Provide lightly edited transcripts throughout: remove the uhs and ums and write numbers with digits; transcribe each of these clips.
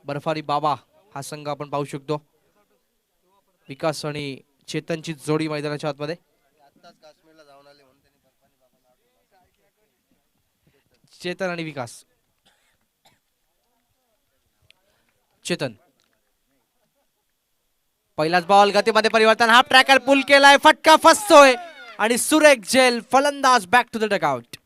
बर्फारी बाबा हा संघ आपण पाहू शकतो. विकास आणि चेतनची जोडी मैदानाच्या आतमध्ये. चेतन आणि विकास. चेतन पहिलाच बॉल गतीमध्ये परिवर्तन. हाफ ट्रॅकर पुल केलाय. फटका फसतोय आणि सुरेख झेल फलंदाज बॅक टू द डगआउट.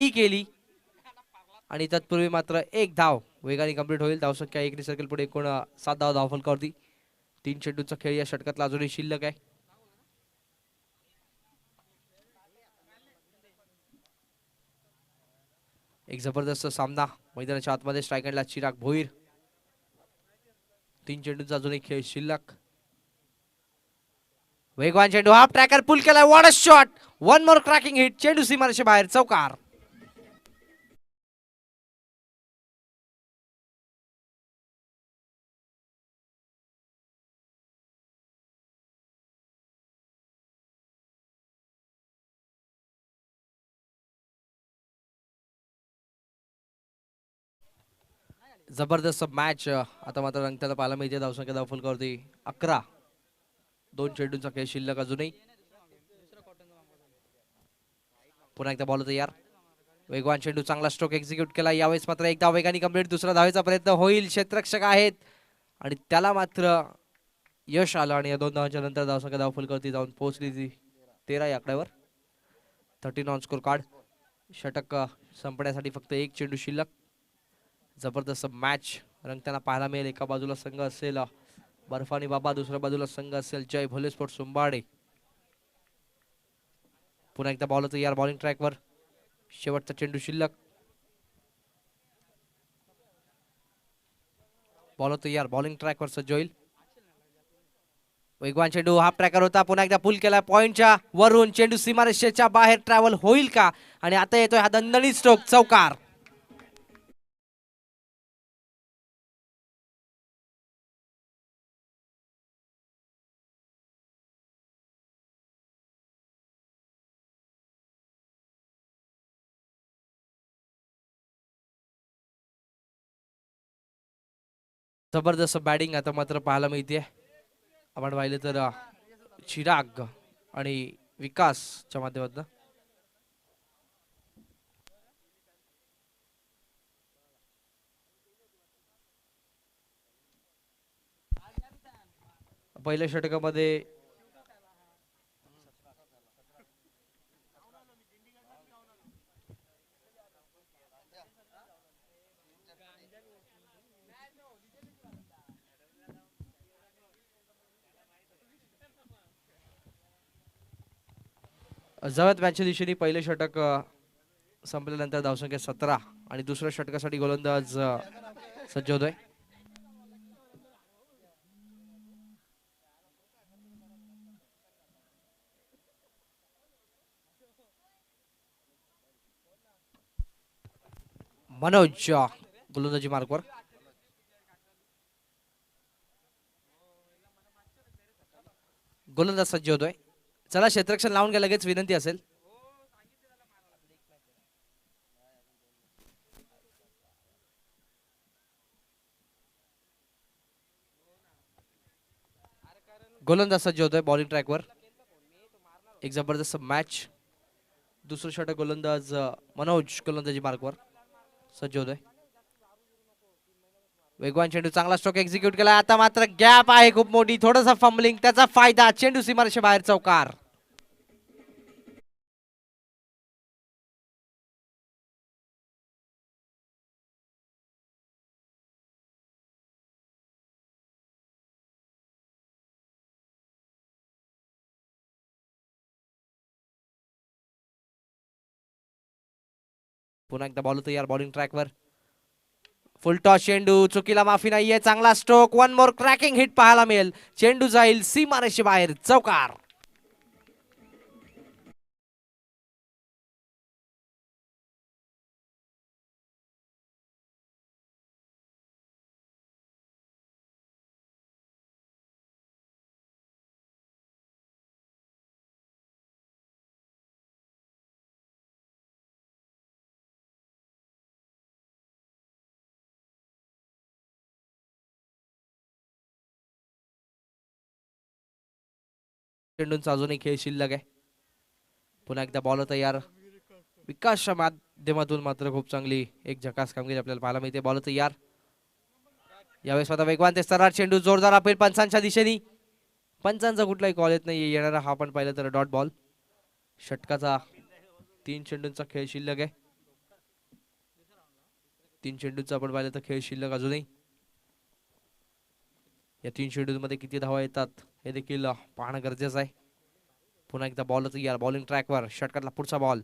केली आणि तत्पूर्वी मात्र एक धाव वेगाने कंप्लीट होईल. धावसंख्या 1 सर्कल पुढे एकूण 7 धाव धावफलकावरती. 3 चेंडूचा खेळ या षटकातला अजूनही शिल्लक आहे. एक जबरदस्त सामना मैदानाच्या आतमध्ये. स्ट्रायकरला चिराग भोईर. 3 चेंडूचा अजूनही खेळ शिल्लक. वेगवान चेंडू. हाफ ट्रॅकर पुल केलाय. What a shot. One more cracking hit. चेंडू सीमारेषे बाहेर. चौकार. जबरदस्त मॅच आता मात्र रंगताना पाहायला मिळते. धावसंख्या धावफलकावरती 11. 2 चेंडूंचा खेळ शिल्लक अजूनही. पुन्हा एकदा बॉल तयार. वेगवान चेंडू. चांगला स्ट्रोक एक्झिक्यूट केला. यावेळेस मात्र एकदा वेगाने कंप्लीट. दुसरा धावेचा प्रयत्न होईल. क्षेत्ररक्षक आहेत आणि त्याला मात्र यश आलं आणि या 2 धावांच्या नंतर धावसंख्या धावफलकावरती जाऊन पोहोचली ती 13 या आकड्यावर. 13 ऑन स्कोर कार्ड. षटक संपण्यासाठी फक्त 1 चेंडू शिल्लक. जबरदस्त मॅच रंगताना पाहायला मिळेल. एका बाजूला संघ असेल बर्फानी बाबा, दुसऱ्या बाजूला संघ असेल जय भोले स्पोर्ट सुंबाडे. पुन्हा एकदा बॉल तयार. बॉलिंग ट्रॅकवर. शेवटचा चेंडू शिल्लक. बॉल तयार. बॉलिंग ट्रॅकवर सज्ज होईल. वेगवान चेंडू. हाफ ट्रॅकर होता. पुन्हा एकदा पुल केला पॉइंटच्या वरून. चेंडू सीमारेषेच्या बाहेर ट्रॅव्हल होईल का. आणि आता येतोय हा दणदणीत स्ट्रोक. चौकार. जबरदस्त बॅटिंग आता मात्र पाहायला मिळते. आपण पाहिलं तर चिराग आणि विकासच्या माध्यमातून. पहिल्या षटकामध्ये जवळ मॅचच्या दिवशी पहिलं षटक संपल्यानंतर धावसंख्या 17 आणि दुसऱ्या षटकासाठी गोलंदाज सज्ज होतोय. मनोज गोलंदाजी मार्कवर. गोलंदाज सज्ज होतोय. चला क्षेत्ररक्षण लावून घ्या लगेच विनंती असेल. गोलंदाज सज्ज होतोय बॉलिंग ट्रॅकवर. एक जबरदस्त मॅच. दुसरं षटक गोलंदाज मनोज गोलंदाजी मार्कवर सज्ज होतोय. वेगवान चेंडू चांगला स्ट्रोक एक्झिक्यूट केला. आता मात्र गॅप आहे खूप मोठी. थोडासा फंबलिंग त्याचा फायदा. चेंडू सीमारेषे बाहेर चौकार. पुन्हा एकदा बॉल तयार बॉलिंग ट्रॅकवर. फुल टॉस चेंडू. चुकीला माफी नाहीये. चांगला stroke. One more cracking hit पाहायला मिळेल. चेंडू जाईल सीमारेषे बाहेर चौकार. चेंडूंचा अजूनही खेळ शिल्लक आहे. पुन्हा एकदा बॉल तयार. विकासच्या माध्यमातून मात्र खूप चांगली एक झकास कामगिरी आपल्याला पाहायला मिळते. बॉल तयार. यावेळेस स्वतः वेगवान ते सरळ चेंडू. जोरदार अपील पंचांच्या दिशेने. पंचांचा कुठलाही कॉल येत नाही. येणारा हा पण पाहिलं तर डॉट बॉल. षटकाचा 3 चेंडूंचा खेळ शिल्लक आहे. 3 चेंडूंचा आपण पाहिलं तर खेळ शिल्लक अजूनही. या 3 चेंडूंमध्ये किती धावा येतात हे देखील पाहणं गरजेचं आहे. पुन्हा एकदा बॉल तयार बॉलिंग ट्रॅकवर. षटकातला पुढचा बॉल.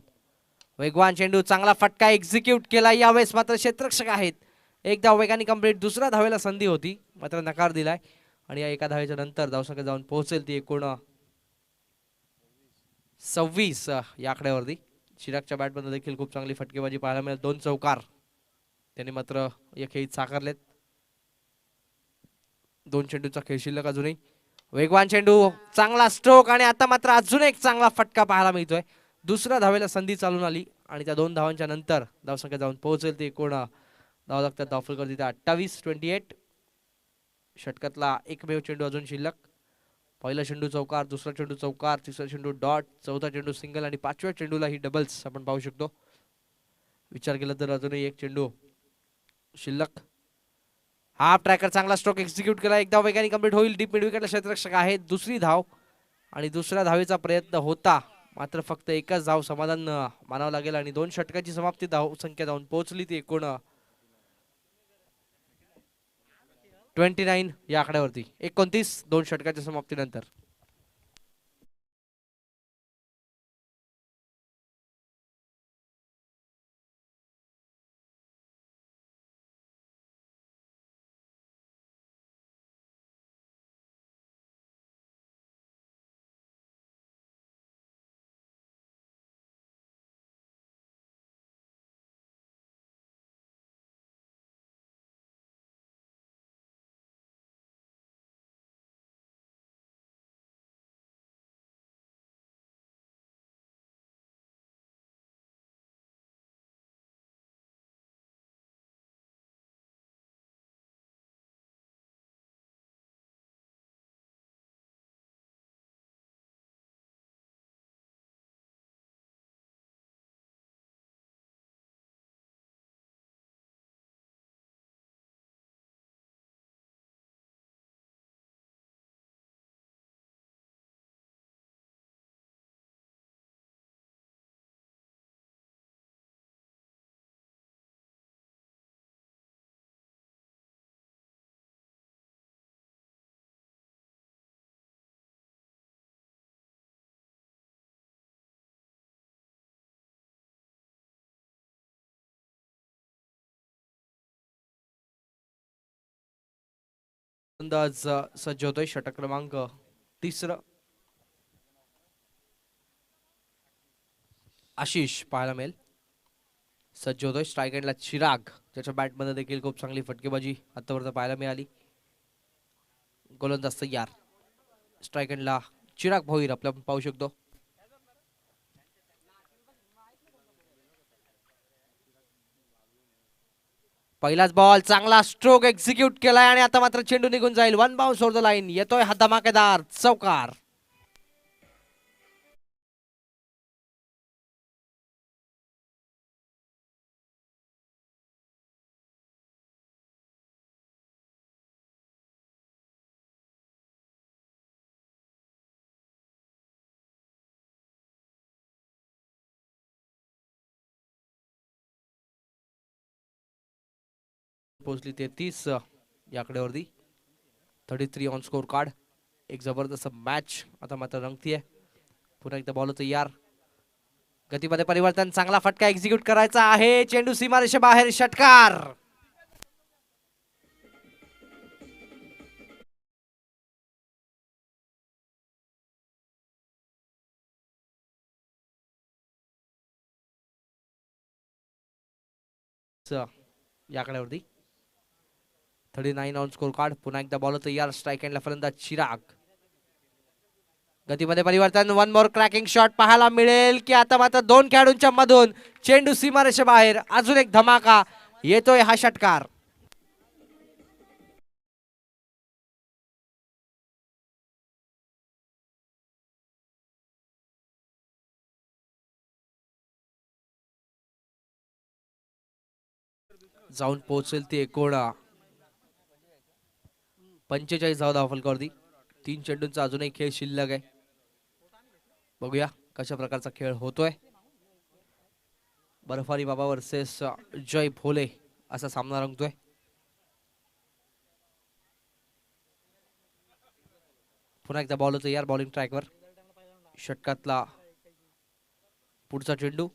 वेगवान चेंडू. चांगला फटका एक्झिक्यूट केला. यावेळेस मात्र क्षेत्ररक्षक आहेत. एकदा वेगाने कंप्लीट. दुसऱ्या धावेला संधी होती मात्र नकार दिलाय. आणि या एका धावेच्या नंतर धावसंख्या जाऊन पोहोचेल ती एकूण 26 या आकड्यावरती. चिरागच्या बॅटमध्ये देखील खूप चांगली फटकेबाजी पाहायला मिळेल. 2 चौकार त्याने मात्र या खेळीत साकारलेत. 2 चेंडूचा खेळ शिल्लक अजूनही. वेगवान चेंडू. चांगला स्ट्रोक. आणि आता मात्र अजून एक चांगला फटका पाहायला मिळतोय. दुसऱ्या धावेला संधी चालून आली आणि त्या 2 धावांच्या नंतर धावसंख्या जाऊन पोहोचेल ती एकूण धावा लागतात. धावफल करते 28-28. षटकातला एकमेव चेंडू अजून शिल्लक. पहिला चेंडू चौकार. दुसरा चेंडू चौकार. तिसरा चेंडू डॉट. चौथा चेंडू सिंगल. आणि 5व्या चेंडूला ही डबल्स आपण पाहू शकतो. विचार केला तर अजूनही एक चेंडू शिल्लक. Half tracker. चांगला स्ट्रोक एक्झिक्यूट केला. एकदा वेगाने कंप्लीट होईल. डीप मिड विकेटला क्षेत्ररक्षक आहेत. दुसरी धाव आणि दुसऱ्या धावेचा प्रयत्न होता मात्र फक्त एकच धाव समाधान मानावं लागेल. आणि 2 षटकाची समाप्ती. धाव संख्या जाऊन पोहोचली ती एकूण 29 या आकड्यावरती. 29 2 षटकाच्या समाप्तीनंतर. अंदाज सज्ज होतोय. षटक क्रमांक 3 आशिष पाहायला मिळेल. सज्ज होतोय. स्ट्राईक एंडला चिराग, ज्याच्या बॅटमध्ये देखील खूप चांगली फटकेबाजी आतापर्यंत पाहायला मिळाली. गोलंदाज तयार. स्ट्राईक एंडला चिराग भोईर आपल्या पाहू शकतो. पहिलाच बॉल, चांगला स्ट्रोक एक्झिक्यूट केलाय आणि आता मात्र चेंडू निघून जाईल. One bounce over the line. येतोय हा धमाकेदार चौकार. पोहोचली 33 या आकड्यावरती. 33 ऑन स्कोर कार्ड. एक जबरदस्त मॅच आता मात्र रंगतीये. पुन्हा एकदा बॉल तयार. गतीमध्ये परिवर्तन, चांगला फटका एक्झिक्यूट करायचा आहे. चेंडू सीमारेषे बाहेर, षटकार. या आकड्यावरती 39 ऑन स्कोर कार्ड. पुन्हा एकदा बॉल तयार. स्ट्राईक एंडला फलंदाज चिराग. गतीमध्ये परिवर्तन, वन मोर क्रॅकिंग शॉट पाहायला मिळेल की आता मात्र दोन खेळाडूंच्या मधून चेंडू सीमारेषे बाहेर. अजून एक धमाका, येतोय हा षटकार. जाऊन पोहोचेल ती एकूण 45 धाव फलकावरती. 3 चेंडूंचा अजूनही खेळ शिल्लक आहे. बघूया कशा प्रकारचा खेळ होतोय. बर्फानी बाबा वर्सेस जय भोले असा सामना रंगतोय. पुन्हा एकदा बॉल तयार. बॉलिंग ट्रॅकवर. षटकातला पुढचा चेंडू.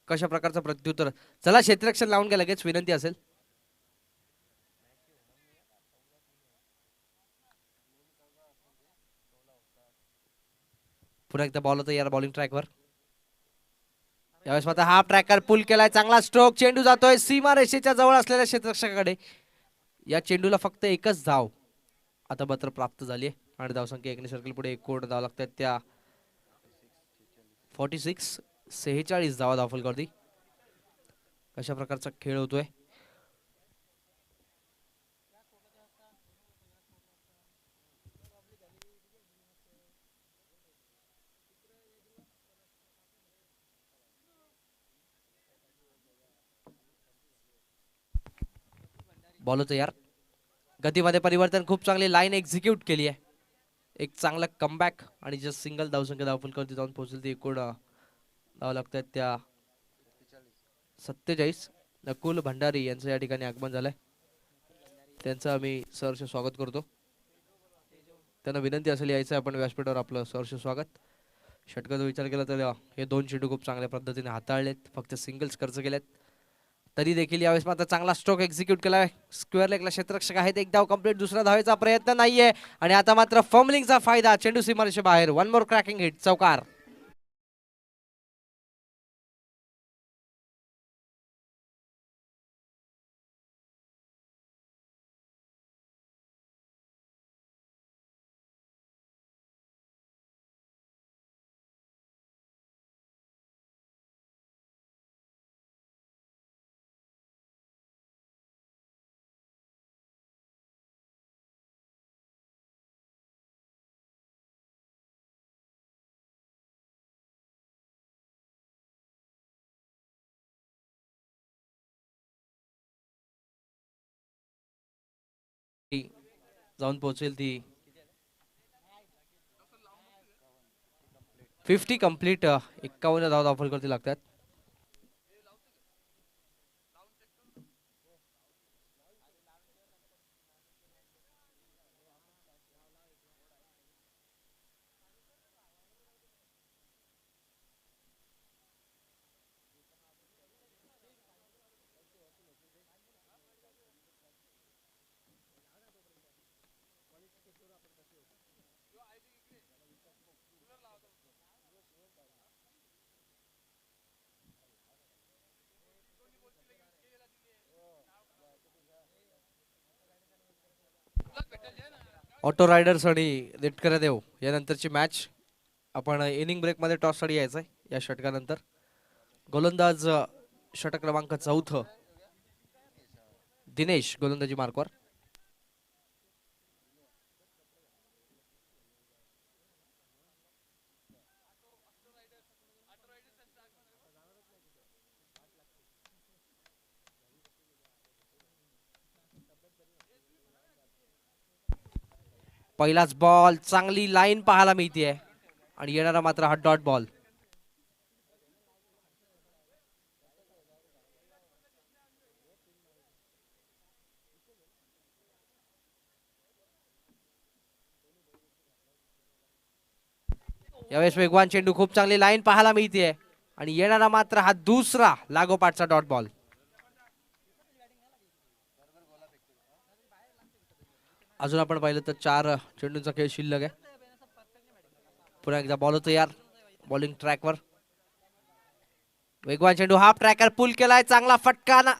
कशा प्रकारचा प्रत्युत्तर. चला क्षेत्ररक्षण लावून घ्या लगेच, विनंती असेल. पुन्हा एकदा बॉल तयार. बॉलिंग ट्रॅकवर. यावेळेस मात्र हाफ ट्रॅकर पुल केलाय. चांगला स्ट्रोक. चेंडू जातोय सीमारेषेच्या जवळ असलेल्या क्षेत्ररक्षकाकडे. या चेंडूला फक्त एकच धाव आता मात्र प्राप्त झाली आहे आणि धावसंख्या एकने सर्कल पुढे एकूण धाव लागतात त्या 46 धावा धावफलकावरती. कशा प्रकारचा खेळ होतोय. बॉल तयार. गतीमध्ये परिवर्तन, खूप चांगली लाईन एक्झिक्यूट केली आहे. एक चांगला कमबॅक आणि जस्ट सिंगल धावसंख्या धावफलकावरती जाऊन पोहोचली ती एकूण धावा लागतात त्या 47. नकुल भंडारी यांचं या ठिकाणी आगमन झालंय. त्यांचं आम्ही सहर्ष स्वागत करतो. त्यांना विनंती असेल यायचं आपण व्यासपीठावर. आपलं सहर्ष स्वागत. षटकाचा विचार केला तर हे दोन चेंडू खूप चांगल्या पद्धतीने हाताळलेत. फक्त सिंगल्स खर्च केलेत तरी देखील यावेळेस मात्र चांगला स्ट्रोक एक्झिक्यूट केलाय. स्क्वेअर लेगला क्षेत्ररक्षक आहेत. एक धाव कंप्लीट. दुसरा धावेचा प्रयत्न नाहीये आणि आता मात्र फर्मलिंगचा फायदा. चेंडू सीमारेषे बाहेर. वन मोर क्रॅकिंग हिट, चौकार. जाऊन पोहोचेल ती 50 कंप्लीट. 51 धाव धावफलकावरती लागतात. ऑटो रायडर्स आणि नेटकरे देव यानंतरची मॅच. आपण इनिंग ब्रेकमध्ये टॉससाठी यायचंय या षटकानंतर. गोलंदाज षटक क्रमांक 4 दिनेश गोलंदाजी मार्कवर. पहिलाच बॉल, चांगली लाईन पाहायला मिळते आणि येणारा मात्र हा डॉट बॉल. यावेळेस वेगवान चेंडू, खूप चांगली लाईन पाहायला मिळते आणि येणारा मात्र हा दुसरा लागोपाठचा डॉट बॉल. अजून आपण पाहिलं तर 4 चेंडूंचा खेळ शिल्लक आहे. पुन्हा एकदा बॉल तयार, बॉलिंग ट्रॅकवर. वेगवान चेंडू, हाफ ट्रॅकर पुल केलाय, चांगला फटका ना,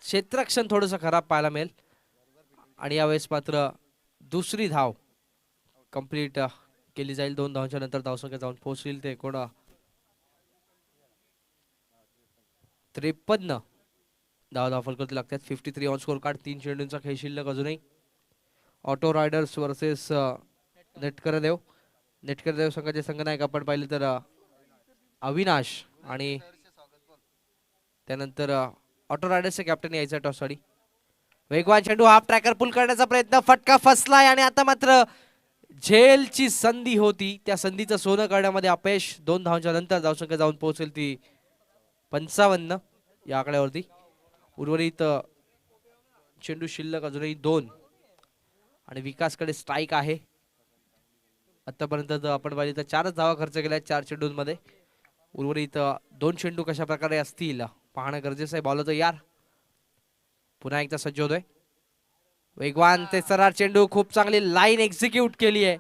क्षेत्ररक्षण थोडंसं खराब पाहायला मिळेल. आणि यावेळेस मात्र दुसरी धाव कंप्लीट केली जाईल. 2 धावांच्या नंतर धावसंख्या जाऊन पोहोचतील ते 53 धावा फलकावरती लागतात. 53 ऑन स्कोर कार्ड. 3 चेंडूंचा खेळ शिल्लक अजूनही. ऑटो रायडर्स वर्सेस नेटकरे देव. नेटकरे देव संघाचे संघनायक आपण पाहिले तर अविनाश आणि त्यानंतर ऑटो रायडर्सचे कॅप्टन यायचा टॉससाठी. वेगवान चेंडू, हाफ ट्रॅकर पुल करण्याचा प्रयत्न, फटका फसलाय आणि आता मात्र झेलची संधी होती, त्या संधीचं सोनं करण्यामध्ये अपयश. 2 धावांच्या नंतर धावसंख्या जाऊन पोहोचेल ती 55 या आकड्यावरती. उर्वरित चेंडू शिल्लक अजूनही 2 आणि विकासकडे स्ट्राईक आहे. आतापर्यंत आपण पाहिजे तर 4च धावा खर्च केल्या 4 चेंडूंमध्ये. उर्वरित 2 चेंडू कशा प्रकारे असतील पाहणं गरजेचं आहे. बॉल तयार, पुन्हा एकदा सज्ज होतोय. वेगवान ते सरार चेंडू, खूप चांगली लाईन एक्झिक्यूट केली आहे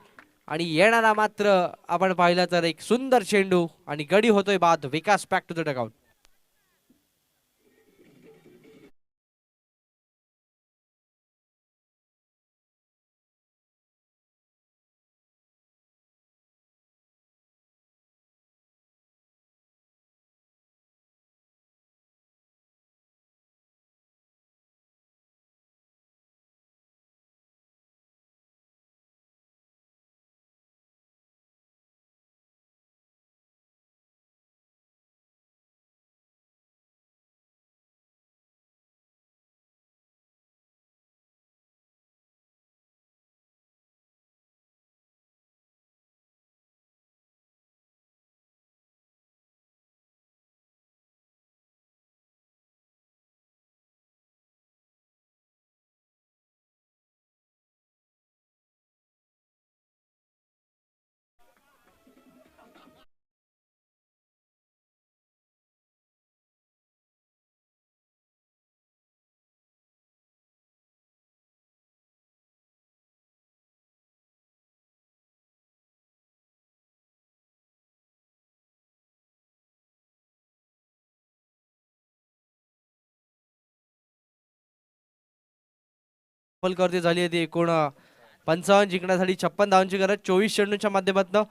आणि येणारा मात्र आपण पाहिलं तर एक सुंदर चेंडू आणि गडी होतोय बाद. विकास बॅक टू द डगआउट. फलकावरती झाली आहे ती एकूण 55 जिंकण्यासाठी 56 धावांची गरज 24 चेंडूंच्या माध्यमातून.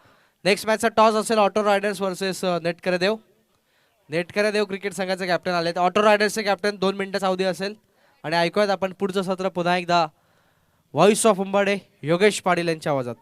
नेक्स्ट मॅचचा टॉस असेल ऑटो रायडर्स वर्सेस नेटकरे देव. नेटकरे देव क्रिकेट संघाचे कॅप्टन आले. ऑटो रायडर्सचे कॅप्टन 2 मिनिटाचा अवधी असेल आणि ऐकूयात आपण पुढचं सत्र पुन्हा एकदा व्हॉइस ऑफ उंबाडे योगेश पाटील यांच्या आवाजात.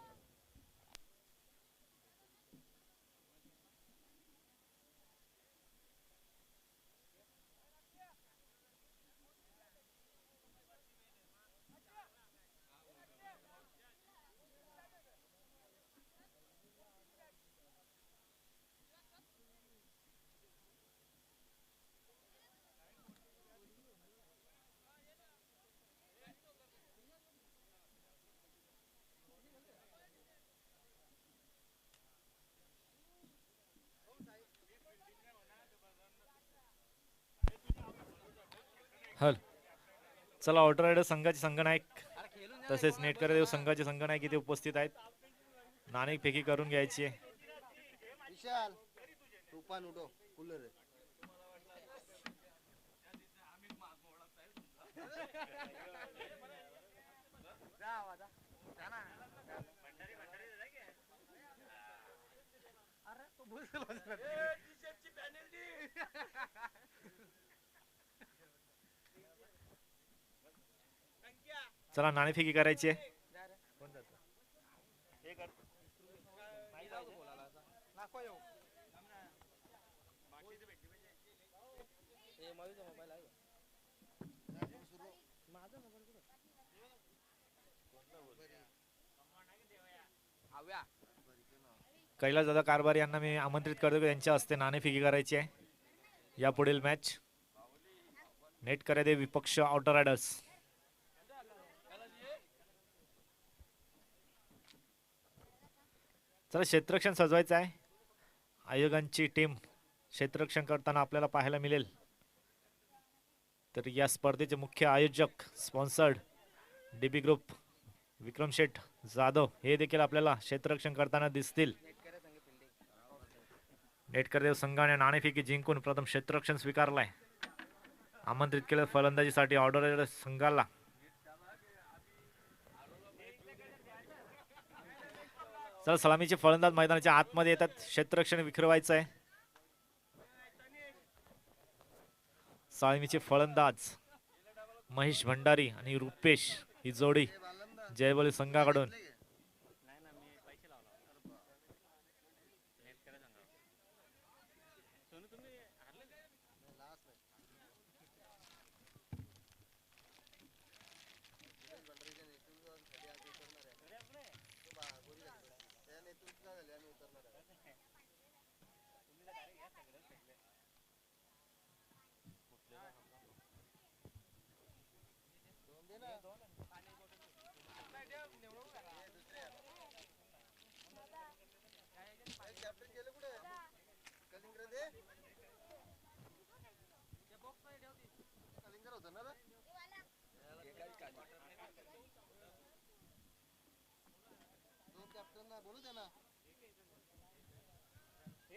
हल चला, ऑटो रायडर संघाचे संघनायक तसेच नेटकरे देव संघाचे संघनायक इथे उपस्थित आहेत. नाणेफेकी करून घ्यायची आहे. चला नाणेफेकी करायची आहे. कैलास दादा कारभार यांना मी आमंत्रित करतो की त्यांच्या हस्ते नाणेफेकी करायची आहे या पुढील मॅच. नेट करे विपक्ष आउटर रायडर्स. चला क्षेत्ररक्षण सजवायचं आहे. आयोगांची टीम क्षेत्ररक्षण करताना आपल्याला पाहायला मिळेल. तर या स्पर्धेचे मुख्य आयोजक स्पॉन्सर्ड डीबी ग्रुप विक्रम शेठ जाधव हे देखील आपल्याला क्षेत्ररक्षण करताना दिसतील. नेटकरदेव संघाने नाणेफेकी जिंकून प्रथम क्षेत्ररक्षण स्वीकारलाय. आमंत्रित केलं फलंदाजीसाठी ऑर्डर संघाला. चला सलामीचे फलंदाज मैदानाच्या आतमध्ये येतात. क्षेत्ररक्षण विखरवायचं आहे. सलामीचे फलंदाज महेश भंडारी आणि रुपेश ही जोडी जयबोली संघाकडून.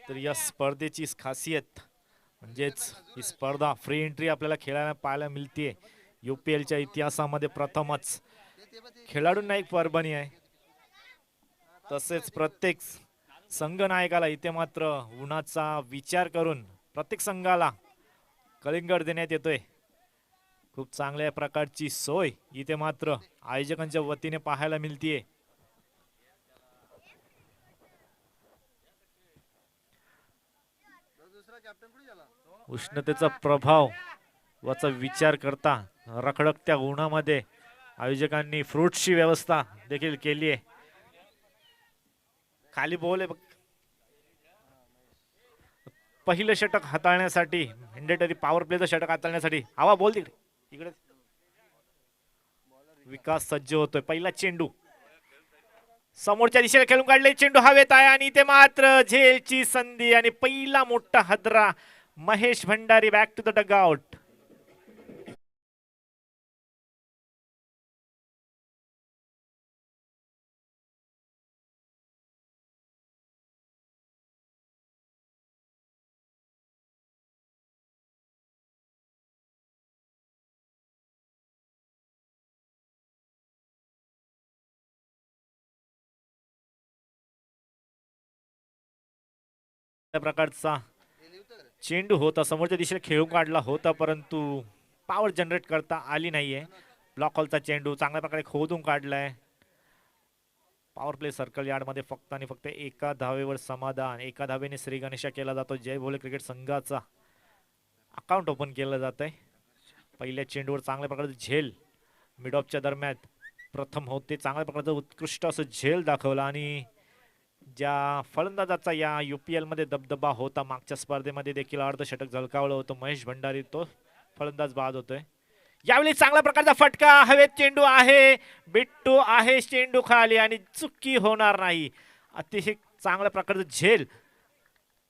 तर या स्पर्धेची खासियत म्हणजेच ही स्पर्धा फ्री एंट्री आपल्याला खेळायला पाहायला मिळते. UPLच्या इतिहासामध्ये प्रथमच खेळाडूंना एक परभणी आहे. तसेच प्रत्येक संघनायकाला इथे मात्र उन्हाचा विचार करून प्रत्येक संघाला कलिंगड देण्यात येतोय. खूप चांगल्या प्रकारची सोय इथे मात्र आयोजकांच्या वतीने पाहायला मिळतीये. उष्णतेचा प्रभाव वाचा विचार करता रखडकत्या उन्हामध्ये आयोजकांनी फ्रूट्सची व्यवस्था देखील केली आहे. खाली बॉल आहे. पहिलं षटक हाताळण्यासाठी मॅन्डेटरी पॉवर प्लेचं षटक हाताळण्यासाठी हवा बॉल तिकडे इकडे विकास सज्ज होतोय. पहिला चेंडू समोरच्या दिशेला खेळून काढले. चेंडू हवेत आहे आणि इथे मात्र झेलची संधी आणि पहिला मोठा हादरा. Mahesh Bhandari back to the dugout. त्या प्रकारचा चेंडू होता. समोरच्या दिशेला खेळून काढला होता परंतु पॉवर जनरेट करता आली नाहीये. ब्लॉक हॉलचा चेंडू चांगल्या प्रकारे खोदून काढलाय. पॉवर प्ले सर्कल यार्ड मध्ये फक्त आणि फक्त एका धावेवर समाधान. एका धावेने श्री गणेशा केला जातो. जय भोले क्रिकेट संघाचा अकाउंट ओपन केलं जात आहे. पहिल्या चेंडूवर चांगल्या प्रकारचं झेल मिड ऑफच्या दरम्यान प्रथम होते. चांगल्या प्रकारचं उत्कृष्ट असं झेल दाखवला आणि ज्या फलंदाजाचा या UPL मध्ये दबदबा होता मागच्या स्पर्धेमध्ये देखील अर्धशतक झळकावलं होतं महेश भंडारी, तो फलंदाज बाद होतोय. यावेळी चांगल्या प्रकारचा फटका. हवेत चेंडू आहे. बिट्टू आहे चेंडू खाली आणि चुकी होणार नाही. अतिशय चांगल्या प्रकारचं झेल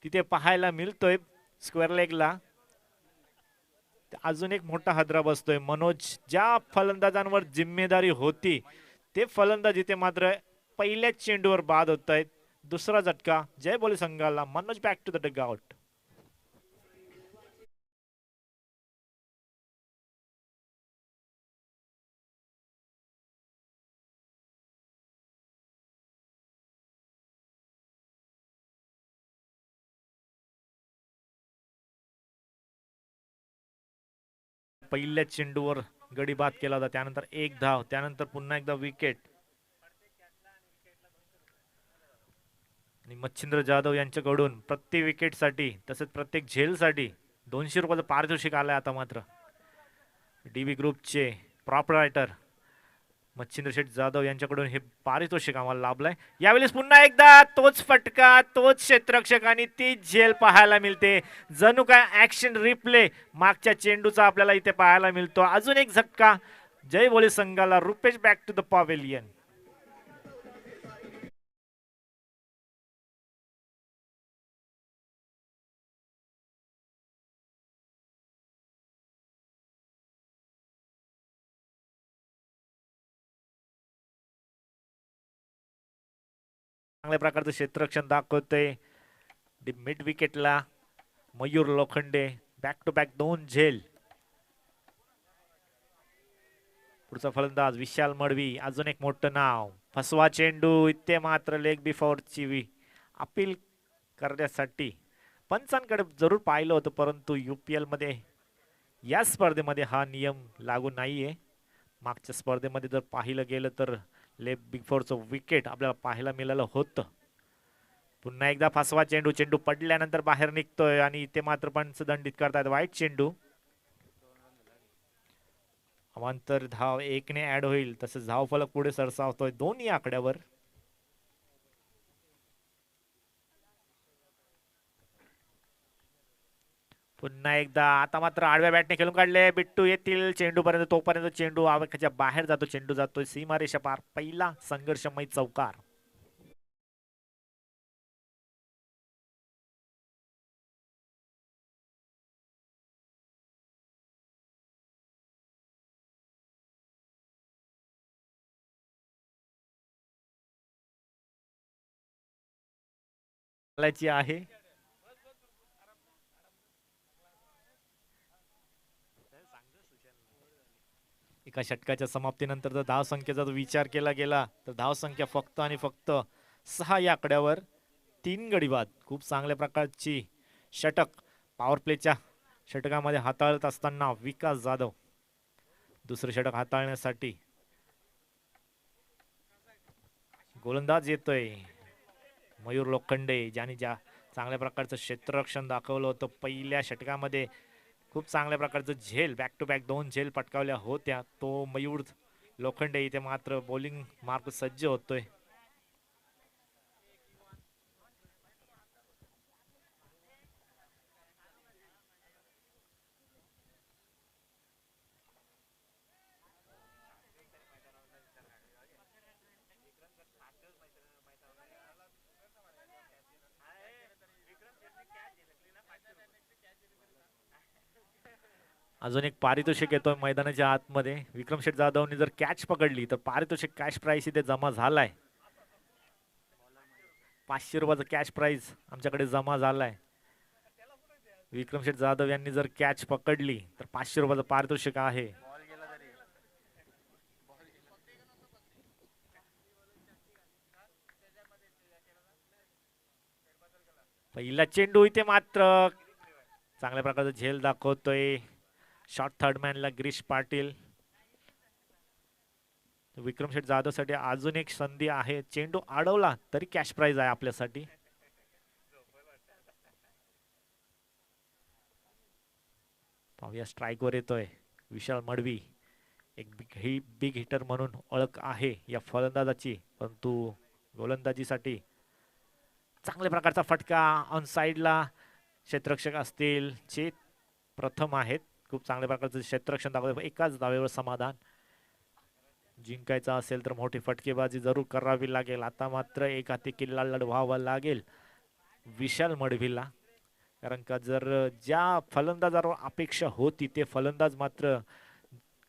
तिथे पाहायला मिळतोय स्क्वेअर लेगला. अजून एक मोठा हादरा बसतोय. मनोज ज्या फलंदाजांवर जिम्मेदारी होती ते फलंदाज इथे मात्र पहिल्याच चेंडूवर बाद होत आहेत. दुसरा झटका जय बोले संघाला. Manoj back to the dugout. पहिल्या चेंडूवर गडी बाद केला होता, त्यानंतर 1 धाव, त्यानंतर पुन्हा एकदा विकेट. आणि मच्छिंद्र जाधव यांच्याकडून प्रत्येक विकेटसाठी तसेच प्रत्येक झेलसाठी 200 रुपयाचं पारितोषिक आलंय आता मात्र. डीबी ग्रुपचे प्रॉप रायटर मच्छिंद्र शेठ जाधव यांच्याकडून हे पारितोषिक आम्हाला लाभलंय. यावेळेस पुन्हा एकदा तोच फटका, तोच क्षेत्ररक्षक आणि तीच झेल पाहायला मिळते. जणू काय ऍक्शन रिप्ले मागच्या चेंडूचा आपल्याला इथे पाहायला मिळतो. अजून एक झटका जय भोले संघाला. Rupesh back to the pavilion. चांगल्या प्रकारचं क्षेत्ररक्षण दाखवतोय. मिड विकेटला Mayur Lokhande. Back to back 2 झेल. पुढचा फलंदाज विशाल मडवी. अजून एक मोठं नाव. फसवा चेंडू. इथे मात्र लेग बिफोरची अपील करण्यासाठी पंचांकडे जरूर पाहिलं होतं, परंतु UPL मध्ये या स्पर्धेमध्ये हा नियम लागू नाहीये. मागच्या स्पर्धेमध्ये जर पाहिलं गेलं तर लेग बिफोरचं विकेट आपल्याला पाहायला मिळालं होतं. पुन्हा एकदा फसवा चेंडू. चेंडू पडल्यानंतर बाहेर निघतोय आणि इथे मात्र पंच दंडित करतायत. वाईट चेंडू. अवांतर धाव 1 ने ऍड होईल. तसंच धाव फलक पुढे सरसावतोय दोन्ही आकड्यावर. पुन्हा एकदा आता मात्र आडव्या बॅटने खेळून काढले. बिट्टू येतील चेंडू पर्यंत. तोपर्यंत चेंडू आवाक्याच्या बाहेर जातो. चेंडू जातोय सीमारेषा पार. पहिला संघर्षमय चौकार. आहे. एका षटकाच्या समाप्तीनंतर जर धाव संख्येचा विचार केला गेला तर धाव संख्या फक्त आणि फक्त 6 या आकड्यावर. 3 गडी बाद. खूप चांगल्या प्रकारची षटक पॉवर प्लेच्या षटकामध्ये हाताळत असताना विकास जाधव दुसरे षटक हाताळण्यासाठी गोलंदाज येतोय मयूर लोखंडे, ज्याने चांगल्या प्रकारचं क्षेत्ररक्षण दाखवलं होतं पहिल्या षटकामध्ये. खूप चांगल्या प्रकारचं झेल बॅक टू बॅक 2 झेल पटकावल्या होत्या. तो मयूर लोखंडे इथे मात्र बॉलिंग मार्क सज्ज होतोय. अजून एक पारितोषिक येतोय मैदानाच्या आतमध्ये. विक्रम शेठ जाधवने जर कॅच पकडली तर पारितोषिक कॅश प्राइस इथे जमा झालाय. 500 रुपयाचा कॅश प्राइस आमच्याकडे जमा झालाय. विक्रम शेठ जाधव यांनी जर कॅच पकडली तर 500 रुपयाचं पारितोषिक आहे. पहिला चेंडू इथे मात्र चांगल्या प्रकारचा झेल दाखवतोय शॉर्ट थर्ड मॅनला गिरीश पाटील. विक्रम शेठ जाधव साठी अजून एक संधी आहे. चेंडू अडवला तरी कॅश प्राइज आहे आपल्यासाठी. पाहूया स्ट्राइक वर येतोय विशाल मडवी. एक बिग हिटर म्हणून ओळख आहे या फलंदाजाची, परंतु गोलंदाजीसाठी चांगल्या प्रकारचा फटका. ऑन साइडला क्षेत्ररक्षक असतील जे प्रथम आहेत. खूप चांगल्या प्रकारचं क्षेत्ररक्षण दाखवलं. एकाच धावेवर समाधान. जिंकायचं असेल तर मोठी फटकेबाजी जरूर करावी लागेल. आता मात्र एक हाती किल्ला लढवावा लागेल विशाल मडवीला, कारण का जर ज्या फलंदाजावर अपेक्षा होती ते फलंदाज मात्र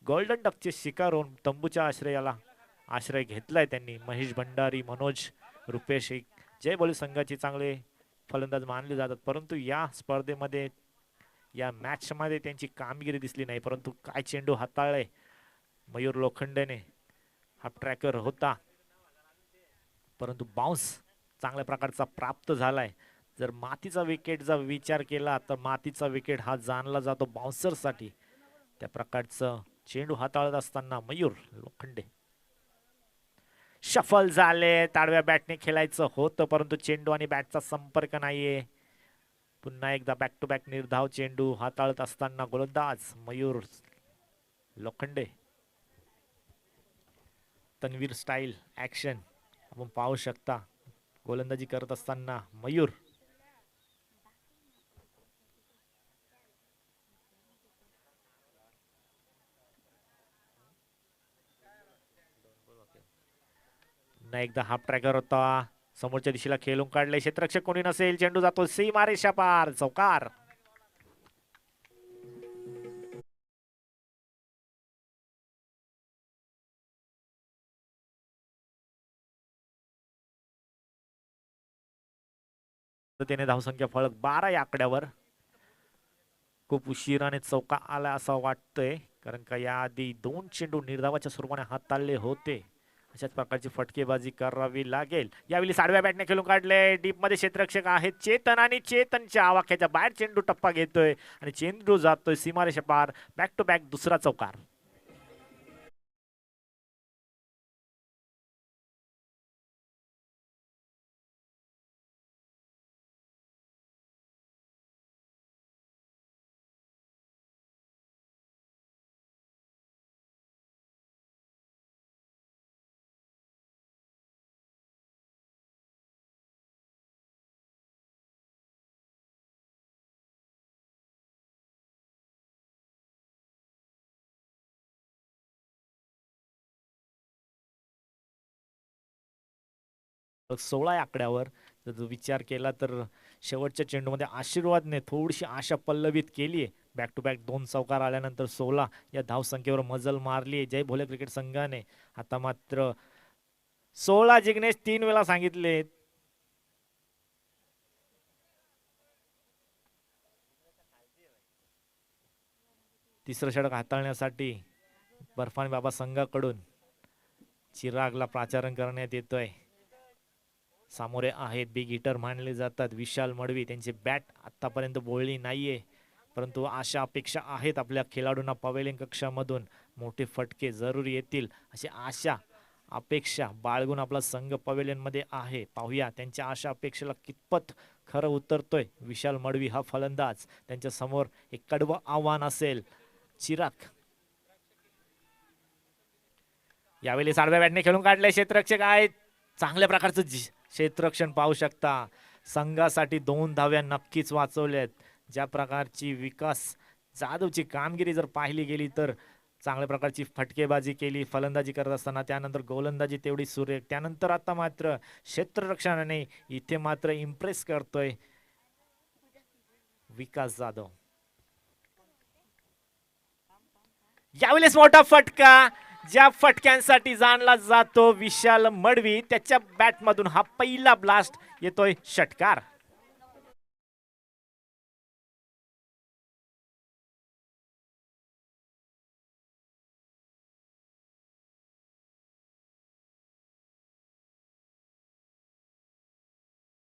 गोल्डन डकचे शिकार होऊन तंबूच्या आश्रय घेतलाय त्यांनी. महेश भंडारी, मनोज रुपेश जय बोले संघाचे चांगले फलंदाज मानले जातात, परंतु या स्पर्धेमध्ये या मॅच मध्ये त्यांची कामगिरी दिसली नाही. परंतु काय चेंडू हाताळले मयूर लोखंडेने. हाफ ट्रॅकर होता परंतु बाउन्स चांगल्या प्रकारचा प्राप्त झालाय. जर मातीचा विकेटचा विचार केला तर मातीचा विकेट हा जाणला जातो बाउन्सर साठी. त्या प्रकारचं चेंडू हाताळत असताना मयूर लोखंडे शफल झाले. ताडव्या बॅटने खेळायचं होतं परंतु चेंडू आणि बॅटचा संपर्क नाहीये. पुन्हा एकदा बॅक टू बॅक निर्धाव चेंडू हाताळत असताना गोलंदाज मयूर लोखंडे. तन्वीर स्टाईल ऍक्शन आपण पाहू शकता. गोलंदाजी करत असताना मयूर पुन्हा एकदा हाफ ट्रॅकर होता. समोरच्या दिशेला खेळून काढले. क्षेत्ररक्षक कोणी नसेल. चेंडू जातो सीमारेषा पार. चौकार. त्याने धावसंख्या फलक 12 या आकड्यावर. खूप उशिराने चौका आला असं वाटतंय कारण का याआधी 2 चेंडू निर्धावाच्या स्वरूपाने हाताळले होते. अशाच प्रकारची फटकेबाजी करावी लागेल. यावेळी साडव्या बॅटने खेळून काढले. डीप मध्ये क्षेत्ररक्षक आहेत चेतन आणि चेतनच्या आवाक्याच्या बाहेर चेंडू टप्पा घेतोय आणि चेंडू जातोय सीमारेषा पार. बॅक टू बॅक दुसरा चौकार. सोळा या आकड्यावर जर विचार केला तर शेवटच्या चेंडूमध्ये आशीर्वादने थोडीशी आशा पल्लवित केली आहे. बॅक टू बॅक 2 चौकार आल्यानंतर 16 या धावसंख्येवर मजल मारली आहे जय भोले क्रिकेट संघाने. आता मात्र 16 जिग्नेश 3 वेळा सांगितले. तिसरं षटक हाताळण्यासाठी बर्फानी बाबा संघाकडून चिरागला प्राचारण करण्यात येतोय. सामोरे आहेत बिग हिटर मानले जातात विशाल मडवी. त्यांची बॅट आतापर्यंत बोलली नाहीये परंतु आशा अपेक्षा आहेत आपल्या खेळाडूंना पवेलियन कक्षामधून. मोठे फटके जरूर येतील अशी आशा अपेक्षा बाळगून आपला संघ पवेलियन मध्ये आहे. पाहूया त्यांच्या आशा अपेक्षेला कितपत खरं उतरतोय विशाल मडवी हा फलंदाज. त्यांच्या समोर एक कडवं आव्हान असेल. चिराग यावेळी साडव्या बॅटने खेळून काढले. क्षेत्ररक्षक आहेत. चांगल्या प्रकारचं क्षेत्ररक्षण पाहू शकता. संघासाठी 2 धाव्या नक्कीच वाचवल्यात. ज्या प्रकारची विकास जाधवची कामगिरी जर पाहिली गेली तर चांगल्या प्रकारची फटकेबाजी केली फलंदाजी करत असताना. त्यानंतर गोलंदाजी तेवढी सुरेख. त्यानंतर आता मात्र क्षेत्ररक्षणाने इथे मात्र इम्प्रेस करतोय विकास जाधव. यावेळेस मोठा फटका. ज्या फटक्यांसाठी जाणला जातो विशाल मडवी त्याच्या बॅट मधून हा पहिला ब्लास्ट येतोय. षटकार.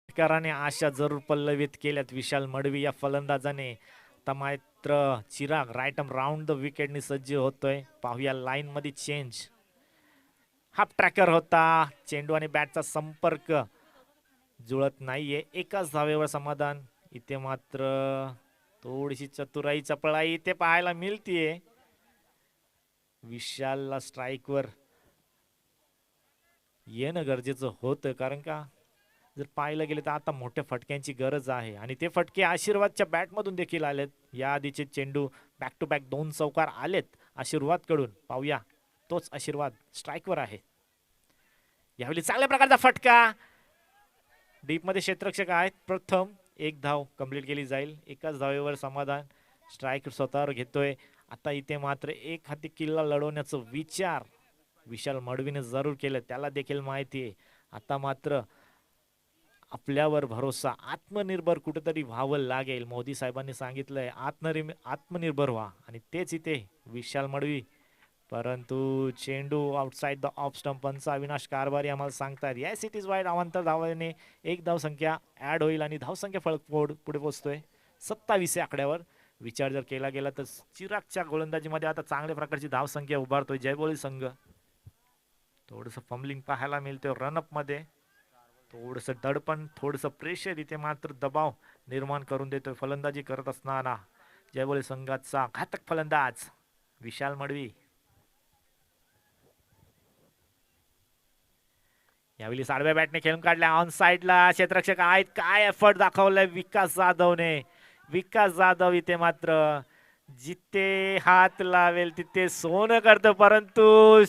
षटकाराने आशा जरूर पल्लवित केल्यात विशाल मडवी या फलंदाजाने. आता मात्र Chirag right arm round the विकेटनी सज्ज होतोय. पाहूया लाईन मध्ये चेंज. हाफ ट्रॅकर होता. चेंडू आणि बॅटचा संपर्क जुळत नाहीये. एकाच धावेवर समाधान. इथे मात्र थोडीशी चतुराई चपळाई इथे पाहायला मिळतीये. विशालला स्ट्राईकवर येणं गरजेचं होतं कारण का जर पाहायला गेले तर आता मोठ्या फटक्यांची गरज आहे आणि ते फटके आशीर्वादच्या बॅट मधून देखील आलेत. या आधीचे चेंडू बॅक टू बॅक 2 चौकार आलेत आशीर्वाद कडून. पाहूया तोच आशीर्वाद स्ट्राईकवर आहे. यावेळी चांगल्या प्रकारचा फटका. डीप मध्ये क्षेत्ररक्षक आहेत. प्रथम 1 धाव कंप्लीट केली जाईल. एकाच धावेवर समाधान. स्ट्राईक स्वतःवर घेतोय. आता इथे मात्र एक हाती किल्ला लढवण्याचा विचार विशाल मडवीने जरूर केलं. त्याला देखील माहिती आहे आता मात्र आपल्यावर भरोसा आत्मनिर्भर कुठेतरी व्हावं लागेल. मोदी साहेबांनी सांगितलंय आत्मनिर्भर व्हा आणि तेच इथे विशाल मडवी. परंतु चेंडू आउटसाइड द ऑफ स्टंप. पंच अविनाश कारभारी आम्हाला सांगतात येस इट इज वाईड. अवांतर धावाने 1 धावसंख्या ऍड होईल आणि धावसंख्या फलक पुढे पोहोचतोय 27 आकड्यावर. विचार जर केला गेला तर चिरागच्या गोलंदाजीमध्ये आता चांगल्या प्रकारची धावसंख्या उभारतोय जयबोली संघ. थोडस फंबलिंग पाहायला मिळतोय रनअप मध्ये, थोडस दडपण, थोडस प्रेशर, इथे मात्र दबाव निर्माण करून देतोय फलंदाजी करत असताना जयबोली संघाचा घातक फलंदाज विशाल मडवी. यावेळी साडव्या बॅटने खेळून काढल्या ऑन साइडला क्षेत्ररक्षक आहेत. काय एफर्ट दाखवलाय विकास जाधवने. विकास जाधव इथे मात्र जिथे हात लावेल तिथे सोनं करतं, परंतु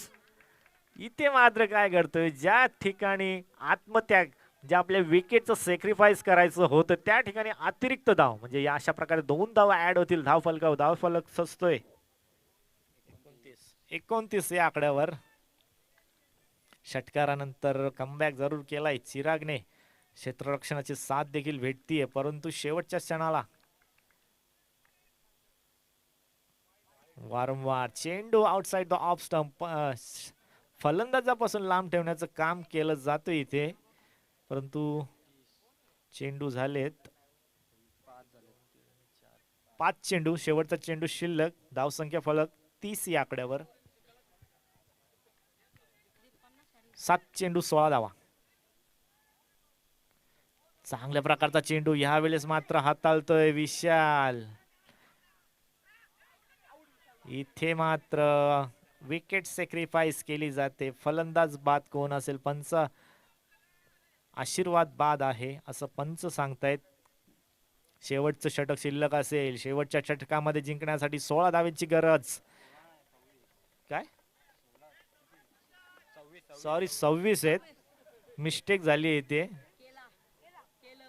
इथे मात्र काय करतोय, ज्या ठिकाणी आत्मत्याग, ज्या आपल्या विकेटचं सॅक्रिफाईस करायचं होतं त्या ठिकाणी अतिरिक्त धाव, म्हणजे या अशा प्रकारे 2 धावा ऍड होतील धावफलकावर. धावफलक सचतोय 29 या आकड्यावर. षटकारानंतर कमबॅक जरूर केलाय चिरागने, क्षेत्ररक्षणाची साथ देखील भेटतीये, परंतु शेवटच्या क्षणाला वारंवार चेंडू आउटसाइड द ऑफ स्टंप फलंदाजापासून लांब ठेवण्याचं काम केलं जातं इथे, परंतु चेंडू झालेत 5 चेंडू, शेवटचा चेंडू शिल्लक. धावसंख्या फलक 30 या आकड्यावर. 7 चेंडू 16 धावा. चांगल्या प्रकारचा चेंडू ह्या वेळेस मात्र हाताळतोय विशाल. इथे मात्र विकेट सॅक्रिफाईस केली जाते. फलंदाज बाद कोण असेल, पंच आशीर्वाद बाद आहे असं पंच सांगतायत. शेवटचं षटक शिल्लक असेल, शेवटच्या षटकामध्ये जिंकण्यासाठी 16 धावेची गरज. काय सॉरी 26 आहेत, मिस्टेक झाली इथे.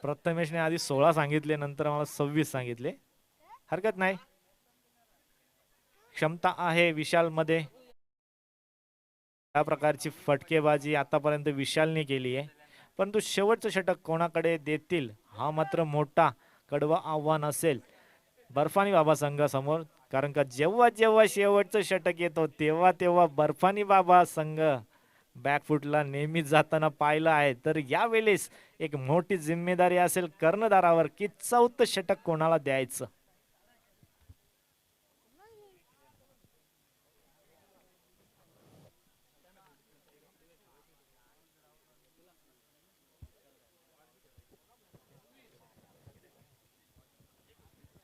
प्रथमेशने आधी 16 सांगितले, नंतर मला 26 सांगितले. हरकत नाही, क्षमता आहे विशाल मध्ये. त्या प्रकारची फटकेबाजी आतापर्यंत विशालने केली आहे, परंतु शेवटचं षटक कोणाकडे देतील हा मात्र मोठा कडवं आव्हान असेल बर्फानी बाबा संघासमोर. कारण का जेव्हा जेव्हा शेवटचं षटक येतो तेव्हा तेव्हा बर्फानी बाबा संघ बॅकफुटला नेहमीच जाताना पाहिलं आहे. तर यावेळेस एक मोठी जिम्मेदारी असेल कर्णधारावर की 4थं षटक कोणाला द्यायचं.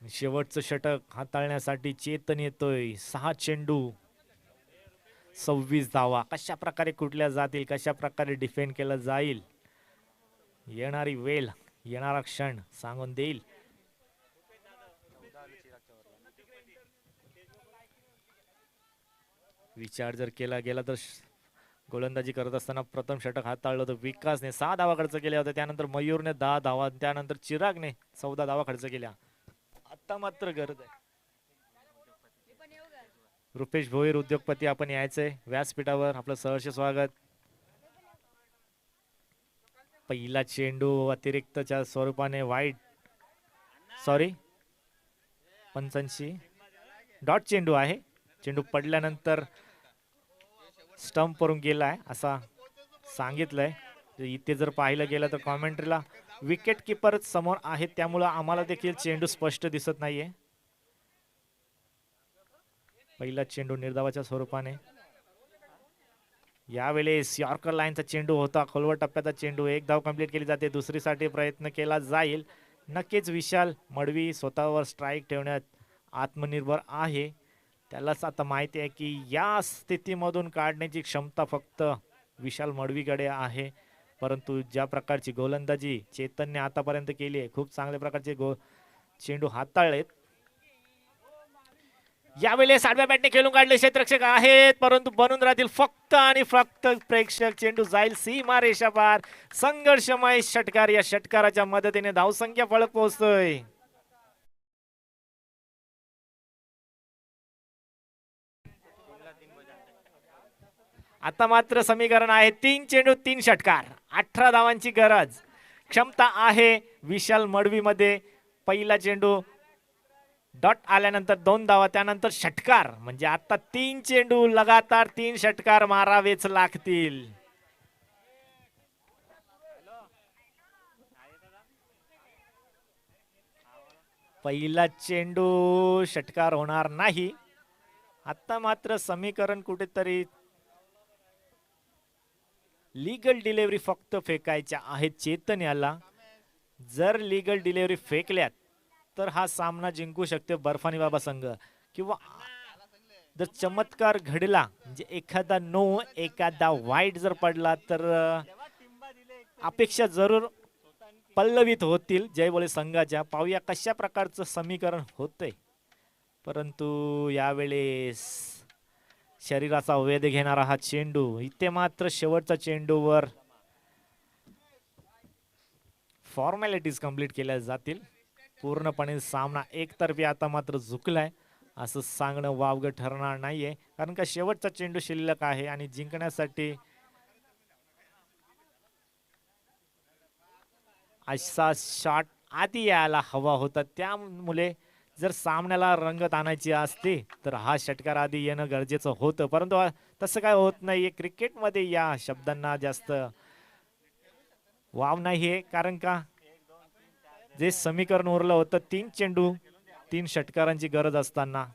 शेवटचं षटक हाताळण्यासाठी चेतन येतोय. 6 चेंडू 26 धावा. कशा प्रकारे कुठल्या जातील, कशा प्रकारे डिफेंड केलं जाईल, येणारी वेळ, येणारा क्षण सांगून देईल. विचार जर केला गेला तर गोलंदाजी करत असताना प्रथम षटक हाताळलं होतं विकासने, 6 धावा खर्च केल्या होत्या. त्यानंतर मयूरने 10 धावा, त्यानंतर चिरागने 14 धावा खर्च केल्या. आता मात्र गरज आहे. रुपेश भोईर उद्योगपती आपण यायचंय व्यासपीठावर, आपलं सहर्ष स्वागत. पहिला चेंडू अतिरिक्तच्या स्वरूपाने वाईट, सॉरी पंचांशी डॉट चेंडू आहे. चेंडू पडल्यानंतर स्टंप वरून गेलाय असा सांगितलंय. इथे जर पाहिलं गेलं तर कॉमेंट्रीला विकेट किपर समोर आहेत, त्यामुळं आम्हाला देखील चेंडू स्पष्ट दिसत नाहीये. पहिला चेंडू निर्धावाच्या स्वरूपाने. यावेळेस यॉर्कर लाईनचा चेंडू होता, खोलवर टप्प्याचा चेंडू. 1 धाव कंप्लीट केली जाते, दुसरीसाठी प्रयत्न केला जाईल. नक्कीच विशाल मडवी स्वतःवर स्ट्राईक ठेवण्यात आत्मनिर्भर आहे. त्यालाच आता माहिती आहे की या स्थितीमधून काढण्याची क्षमता फक्त विशाल मडवीकडे आहे. परंतु ज्या प्रकारची गोलंदाजी चेतनने आतापर्यंत केली आहे, खूप चांगल्या प्रकारचे चेंडू हाताळलेत. यावेळेस 8व्या बॅटने खेळून काढले क्षेत्ररक्षक आहेत, परंतु बनून राहतील फक्त आणि फक्त प्रेक्षक. चेंडू जाईल सीमा रेषा पार. संघर्षमय षटकार, या षटकाराच्या मदतीने धावसंख्या फलक पोहोचतोय. आता मात्र समीकरण आहे 3 चेंडू 3 षटकार, 18 धावांची गरज. क्षमता आहे विशाल मडवी मध्ये. पहिला चेंडू डॉट आल्यानंतर 2 धावा, त्यानंतर षटकार, म्हणजे आता 3 चेंडू लगातार 3 षटकार मारावेच लागतील. पहिला चेंडू षटकार होणार नाही. आता मात्र समीकरण कुठेतरी लीगल डिलिव्हरी फक्त फेकायच्या आहेत चेतन याला. जर लीगल डिलिव्हरी फेकल्यात तर हा सामना जिंकू शकते बर्फानी बाबा संघ. किंवा जर चमत्कार घडला म्हणजे एखादा नो एखादा वाईट जर पडला तर अपेक्षा जरूर पल्लवित होतील जयबोले संघाच्या. पाहूया कशा प्रकारचं समीकरण होतंय. परंतु यावेळेस शरीराचा वेध घेणारा हा चेंडू. इथे मात्र शेवटच्या चेंडूवर फॉर्मॅलिटीज कंप्लीट केल्या जातील. पूर्णपणे सामना एकतर्फी आता मात्र झुकलाय असं सांगणं वावगं ठरणार नाहीये. कारण का शेवटचा चेंडू शिल्लक आहे आणि जिंकण्यासाठी असा शॉट आधी यायला हवा होता. त्यामुळे जर सामन्याला रंगत आणायची असते तर हा षटकार आधी येणं गरजेचं होतं. परंतु तसं काय होत नाहीये. क्रिकेटमध्ये या शब्दांना जास्त वाव नाहीये. कारण का जे समीकरण उरलं होतं 3 चेंडू 3 षटकारांची गरज असताना